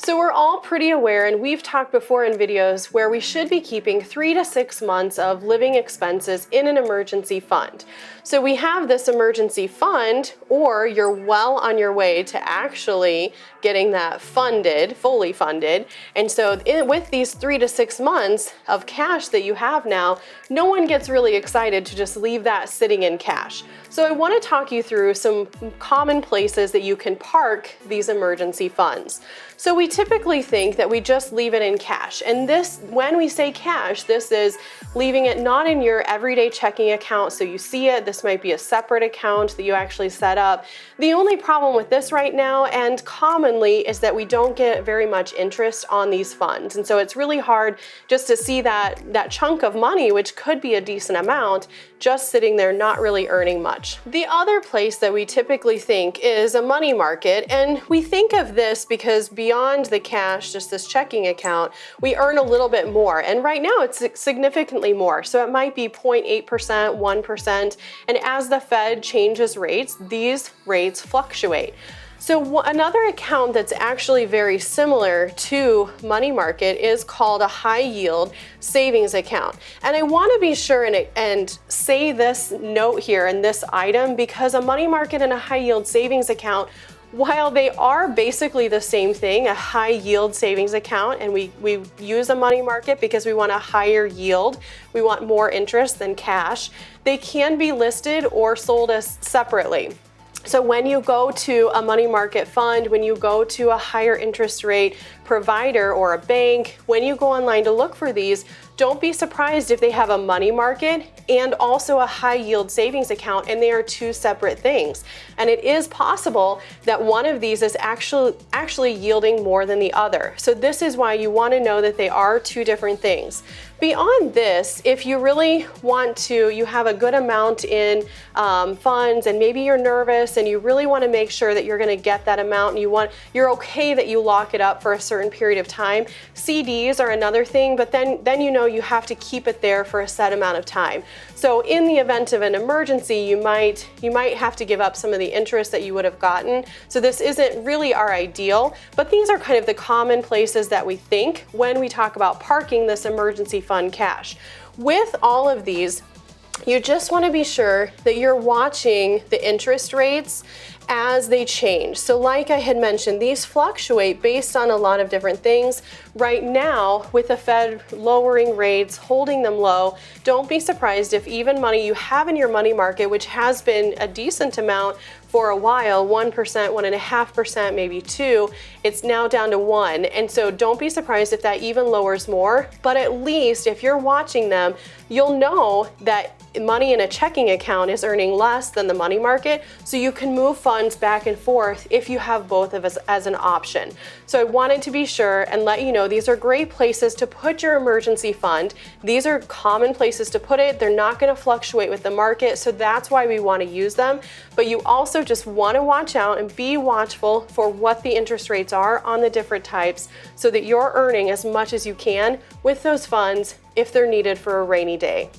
So we're all pretty aware, and we've talked before in videos, where we should be keeping 3 to 6 months of living expenses in an emergency fund. So we have this emergency fund, or you're well on your way to actually getting that funded, fully funded. And so with these 3 to 6 months of cash that you have now, no one gets really excited to just leave that sitting in cash. So I want to talk you through some common places that you can park these emergency funds. So we typically think that we just leave it in cash. And this, when we say cash, this is leaving it not in your everyday checking account. So you see it, this might be a separate account that you actually set up. The only problem with this right now, and commonly, is that we don't get very much interest on these funds. And so it's really hard just to see that chunk of money, which could be a decent amount, just sitting there not really earning much. The other place that we typically think is a money market, and we think of this because beyond the cash, just this checking account, we earn a little bit more. And right now it's significantly more. So it might be 0.8%, 1%. And as the Fed changes rates, these rates fluctuate. So another account that's actually very similar to money market is called a high yield savings account. And I want to be sure and say this note here in this item, because a money market and a high yield savings account, while they are basically the same thing, a high yield savings account, and we use a money market because we want a higher yield, we want more interest than cash, they can be listed or sold as separately. So when you go to a money market fund, when you go to a higher interest rate provider or a bank, when you go online to look for these, don't be surprised if they have a money market and also a high yield savings account, and they are two separate things. And it is possible that one of these is actually yielding more than the other. So this is why you want to know that they are two different things. Beyond this, if you really want to, you have a good amount in funds, and maybe you're nervous and you really want to make sure that you're going to get that amount, and you're okay that you lock it up for a certain period of time. CDs are another thing, but then you know you have to keep it there for a set amount of time. So in the event of an emergency, you might have to give up some of the interest that you would have gotten. So this isn't really our ideal, but these are kind of the common places that we think when we talk about parking this emergency fund cash. With all of these, you just want to be sure that you're watching the interest rates as they change. So like I had mentioned, these fluctuate based on a lot of different things. Right now, with the Fed lowering rates, holding them low, don't be surprised if even money you have in your money market, which has been a decent amount for a while, 1%, 1.5%, maybe 2%, it's now down to 1%. And so don't be surprised if that even lowers more, but at least if you're watching them, you'll know that money in a checking account is earning less than the money market, so you can move funds back and forth if you have both of us as an option. So I wanted to be sure and let you know these are great places to put your emergency fund. These are common places to put it. They're not going to fluctuate with the market, so that's why we want to use them. But you also just want to watch out and be watchful for what the interest rates are on the different types, so that you're earning as much as you can with those funds if they're needed for a rainy day.